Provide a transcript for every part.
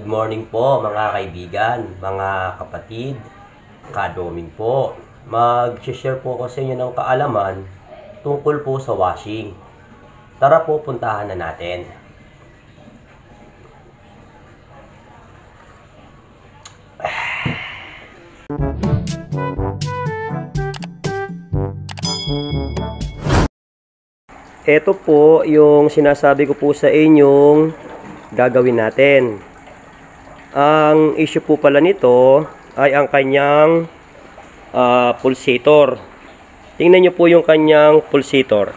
morning po mga kaibigan, mga kapatid, kadoming po. Mag-share po ko sa inyo ng kaalaman tungkol po sa washing. Tara po, puntahan na natin. Ito po yung sinasabi ko po sa inyong gagawin natin. Ang issue po pala nito ay ang kanyang pulsator. Tingnan nyo po yung kanyang pulsator.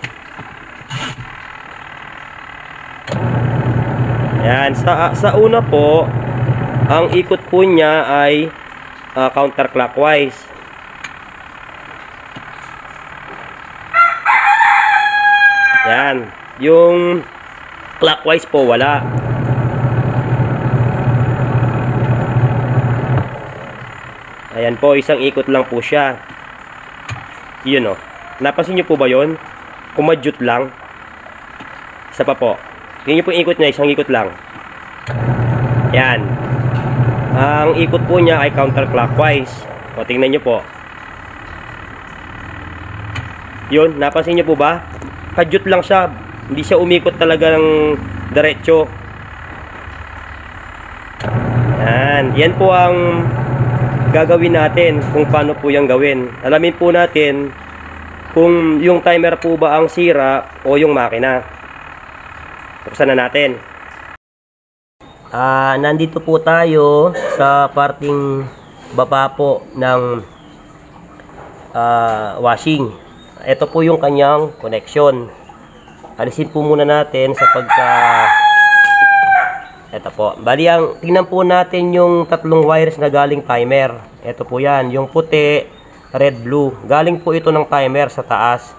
Yan, sa una po, ang ikot po niya ay counterclockwise. Yan, yung clockwise po wala. Ayan po, isang ikot lang po siya. Yun o. Napansin nyo po ba yun? Kumadyot lang. Isa pa po. Yun po yung ikot niya, isang ikot lang. Yan. Ang ikot po niya ay counterclockwise. O, tingnan nyo po. Yun, napansin nyo po ba? Kadyot lang siya. Hindi siya umikot talaga ng diretso. Yan. Yan po ang gagawin natin kung paano po yung gawin. Alamin po natin kung yung timer po ba ang sira o yung makina. Buksan na natin. Nandito po tayo sa parting baba po ng washing. Ito po yung kanyang connection. Alisin po muna natin sa ito po. Bali, tingnan po natin yung tatlong wires na galing timer. Ito po yan. Yung puti, red, blue. Galing po ito ng timer sa taas.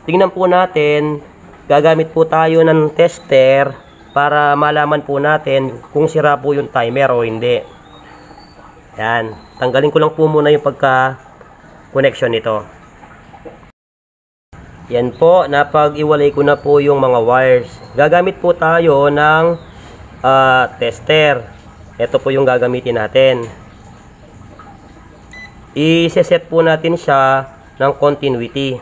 Tingnan po natin. Gagamit po tayo ng tester para malaman po natin kung sira po yung timer o hindi. Yan. Tanggalin ko lang po muna yung pagka-connection nito. Yan po. Napag-iwalay ko na po yung mga wires. Gagamit po tayo ng tester. Ito po yung gagamitin natin. I-set po natin siya ng continuity.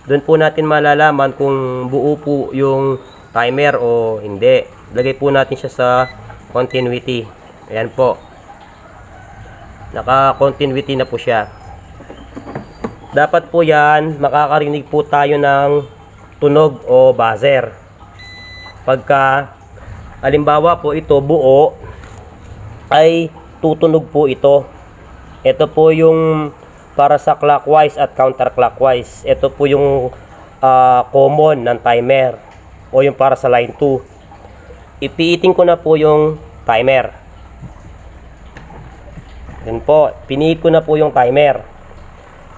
Doon po natin malalaman kung buo po yung timer o hindi. Lagay po natin siya sa continuity. Ayan po. Naka-continuity na po siya. Dapat po yan, makakarinig po tayo ng tunog o buzzer. Pagka halimbawa po ito buo, ay tutunog po ito. Ito po yung para sa clockwise at counterclockwise. Ito po yung common ng timer o yung para sa line 2. Ipiitin ko na po yung timer. Yan po, piniit ko na po yung timer.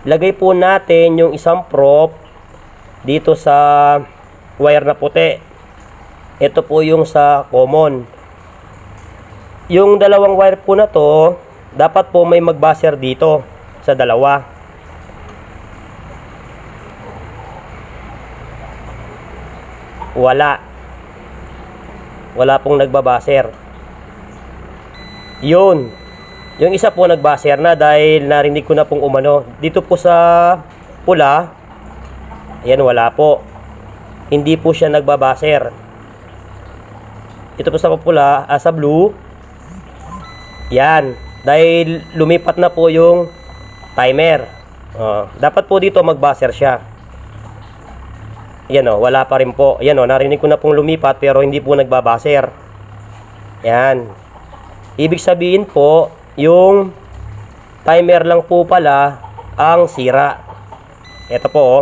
Lagay po natin yung isang probe dito sa wire na puti. Ito po yung sa common. Yung dalawang wire po na to, dapat po may mag-buzzer dito sa dalawa. Wala. Wala pong nagba-buzzer. Yun. Yung isa po nag-buzzer na dahil narinig ko na pong umano. Dito po sa pula, ayan, wala po. Hindi po siya nagba-buzzer. Ito po sa pula, sa blue. Yan. Dahil lumipat na po yung timer. Dapat po dito mag-buzzer siya. Yan o, wala pa rin po. Yan o, narinig ko na pong lumipat pero hindi po nagba-buzzer. Yan. Ibig sabihin po, yung timer lang po pala ang sira. Ito po o.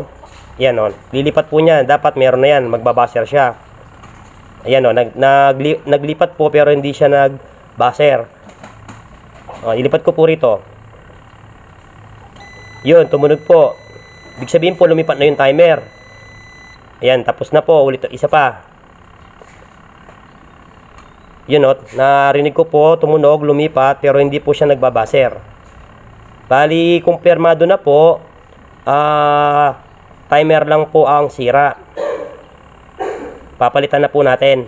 Yan o, lilipat po niya. Dapat meron na yan, magba-buzzer siya. Ayan o, naglipat po pero hindi siya nag-buzzer. Ilipat ko po rito. Yun, tumunog po. Ibig sabihin po, lumipat na yung timer. Ayan, tapos na po. Ulit, isa pa. Yun o, narinig ko po, tumunog, lumipat, pero hindi po siya nagba-buzzer. Bali, kumpirmado na po, timer lang po ang sira. Papalitan na po natin.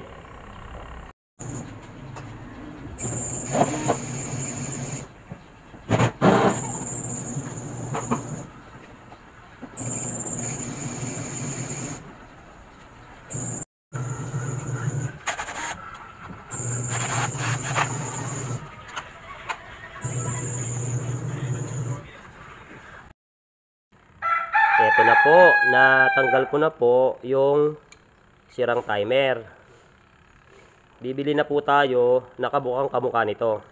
Eto na po, natanggal ko na po yung sirang timer. Bibili na po tayo nakabukang kamukha nito.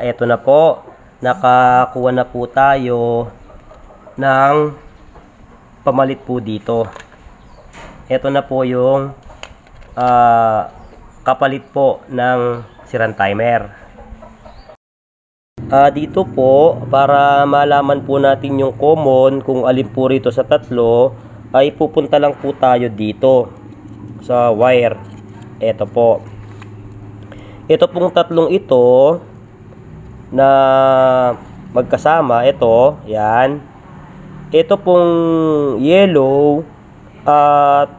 Eto na po, nakakuha na po tayo ng pamalit po dito. Eto na po yung kapalit po ng sirang timer. Dito po, para malaman po natin yung common kung alin po rito sa tatlo, ay pupunta lang po tayo dito sa wire. Ito po. Ito pong tatlong ito na magkasama, ito, yan. Ito pong yellow at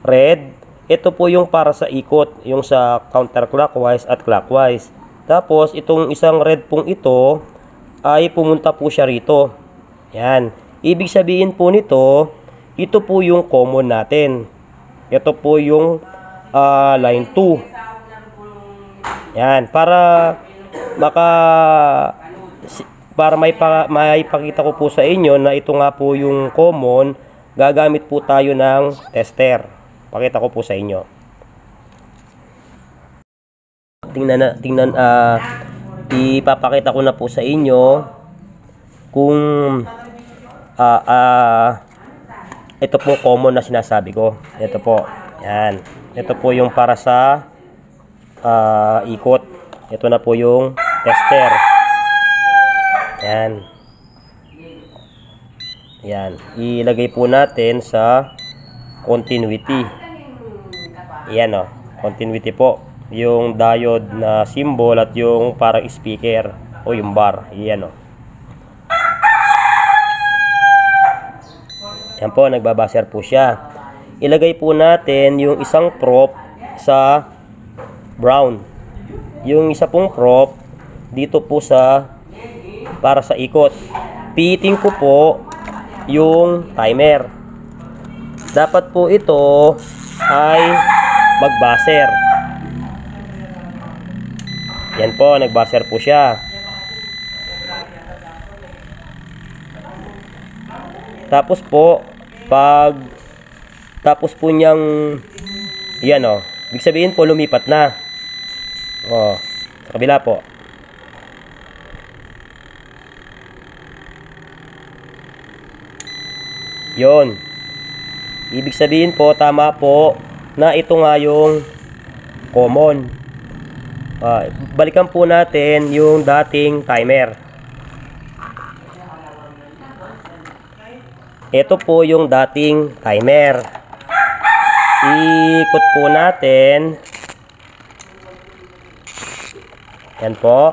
red, ito po yung para sa ikot, yung sa counterclockwise at clockwise. Tapos, itong isang red pong ito, ay pumunta po siya rito. Yan. Ibig sabihin po nito, ito po yung common natin. Ito po yung line 2. Yan. Para may pakita ko po sa inyo na ito nga po yung common, gagamit po tayo ng tester. Pakita ko po sa inyo. Ipapakita ko na po sa inyo kung ito po common na sinasabi ko. Ito po, yan. Ito po yung para sa ikot. Ito na po yung tester. Yan. Yan. Ilagay po natin sa continuity. Yan o, continuity po. Yung diode na symbol at yung parang speaker o yung bar. Yan o. Yan po, nagbabaser po siya. Ilagay po natin yung isang prop sa brown. Yung isa pong prop dito po sa para sa ikot. Pihitin ko po yung timer. Dapat po ito ay magbaser. Yan po, nagbaser po siya. Tapos po, tapos po niyang, yan o, ibig sabihin po lumipat na. O, sa kabila po. Yon. Ibig sabihin po, tama po, na ito nga yung common. Balikan po natin yung dating timer. Ito po yung dating timer. Ikot po natin. Yan po.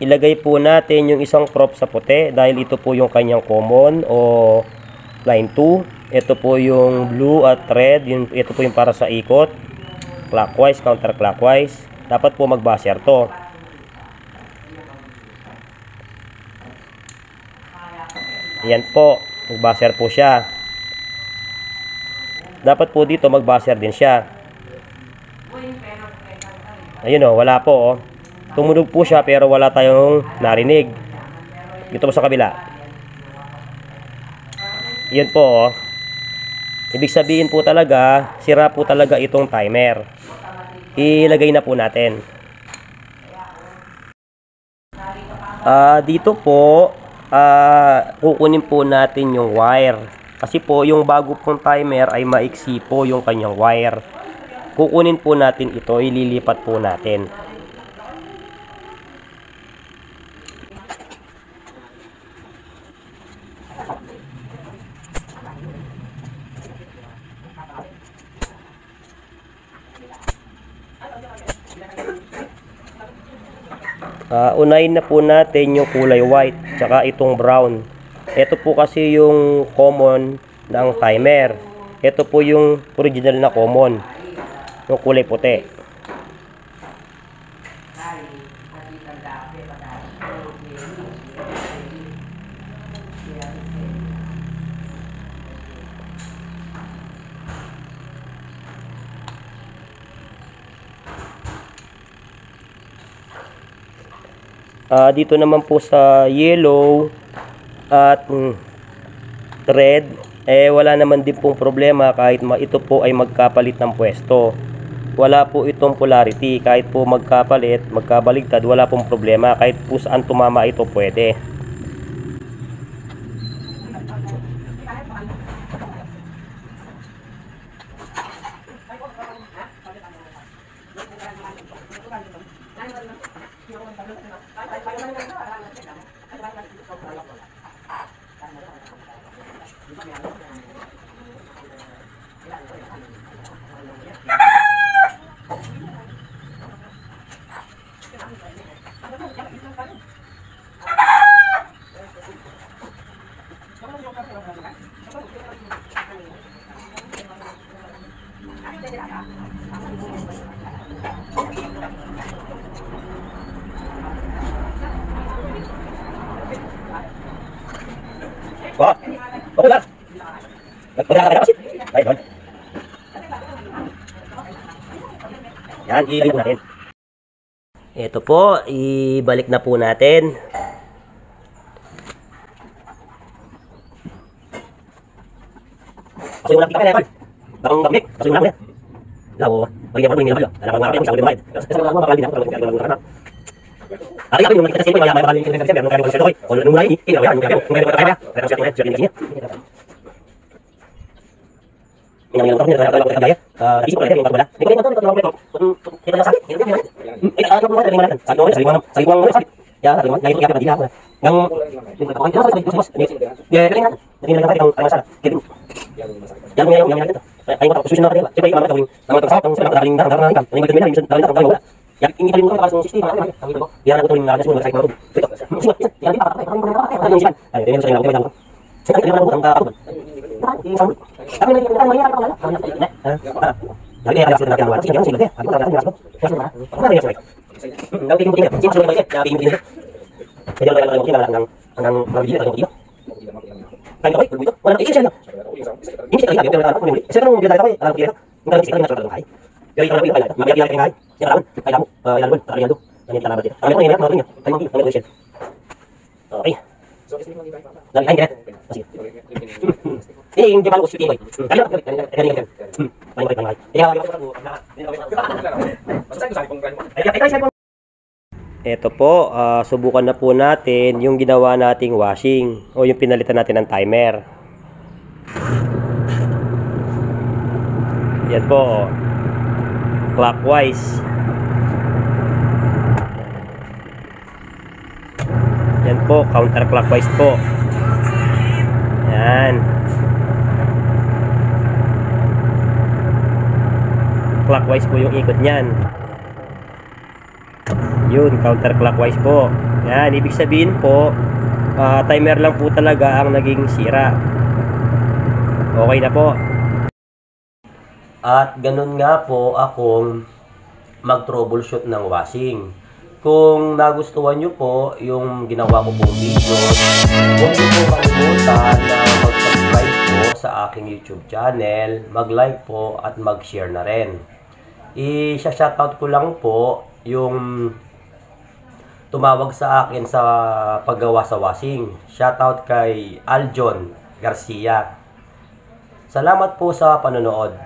Ilagay po natin yung isang prop sa puti dahil ito po yung kanyang common o line 2. Ito po yung blue at red. Ito po yung para sa ikot. Clockwise, counterclockwise. Dapat po magbaser to. Ayan po, magbaser po siya. Dapat po dito magbaser din siya. Ayun o, wala po o. Tumunog po siya pero wala tayong narinig. Dito po sa kabila. Yun po o. Ibig sabihin po talaga, sira po talaga itong timer. Ilagay na po natin. Dito po, kukunin po natin yung wire. Kasi po, yung bago pong timer ay maiksi po yung kanyang wire. Kukunin po natin ito, ililipat po natin. Unahin na po natin yung kulay white tsaka itong brown. Ito po kasi yung common ng timer. Ito po yung original na common, yung kulay puti. Dito naman po sa yellow at red, wala naman din pong problema kahit ito po ay magkapalit ng pwesto. Wala po itong polarity, kahit po magkapalit, magkabaligtad, wala pong problema. Kahit po saan tumama ito pwede. Wah, okay lang. Nagpagkakita ka kasi. Ay, doon. Yan, ibalik natin. Ito po, ibalik na po natin. Kasi wala kita kaya naman. Bakang bakit? Kasi wala ko yan. Labo, bagay ako yung nilabalo. Alam ko nga ako yung sabi ng bayad. Kasi wala ko makakali na ako. Ari ako yung nakita sa sila, may makakali yung kasi meron kayo siya doy. O nung lagi, kinawayan yung kaya. Kung meron kaya, meron siya tuloy, siya din niya. Yang tahu ni saya kalau kita gaya, isi boleh yang berbeda. Ini kan kalau kita kita sakit, ini kan. Ini ada problem dari mana kan? Satu orang saling uang sakit. Ya, satu orang itu yang dia. Yang orang kita sakit mas. Ya, ini kan. Jadi mereka tahu ada masalah. Gitu. Yang itu. Ayo kita khususnya dia. Coba kita tahu. Nama tersangka yang sedang dari darah kan. Ini betul bisa dari darah. Yang ini paling murah kalau sistem mana gitu. Biar aku tahu ini ada semua sakit baru. Betul. Yang ini apa? Yang ini. Ayo ini sering aku bilang. Saya tidak mau tangkap apa. Tapi ini kan Maria apa lah? Jadi ada sudah kan wajib jangan sih deh. Aku ada masuk. Apa yang saya? Enggak bikin begini. Cuma sudah banyak, bikin begini. Jadi kalau yang mungkin akan berbeda atau begitu. Kan baik begitu. Mana ini saya. Ini kita lihat biar aku ini. Sekarang dia tahu alam dia. Enggak bisa kita masuk dalam. Jadi kalau kita lihat, biar dia kenal. Ya lawan, kayak kamu, yang lawan, yang itu, yang kita lawan. Kami ini lihat mobilnya. Kami mungkin kami tulis. Oke. Lagi kan? Masih. Ini yang dia malu syuting boy. Kali kan. Paling baik. Ya, ito po, subukan na po natin yung ginawa nating washing o yung pinalitan natin ng timer. Yan po, clockwise. Yan po, counterclockwise po. Yan. Clockwise po yung ikot niyan. Yun, counterclockwise po. Yan, ibig sabihin po, timer lang po talaga ang naging sira. Okay na po. At ganun nga po akong mag-troubleshoot ng washing. Kung nagustuhan nyo po yung ginawa ko pong video, huwag nyo po kalimutan na mag-subscribe po sa aking YouTube channel, mag-like po at mag-share na rin. I-shoutout ko lang po yung tumawag sa akin sa paggawa sa washing. Shoutout kay Aljon Garcia. Salamat po sa panonood.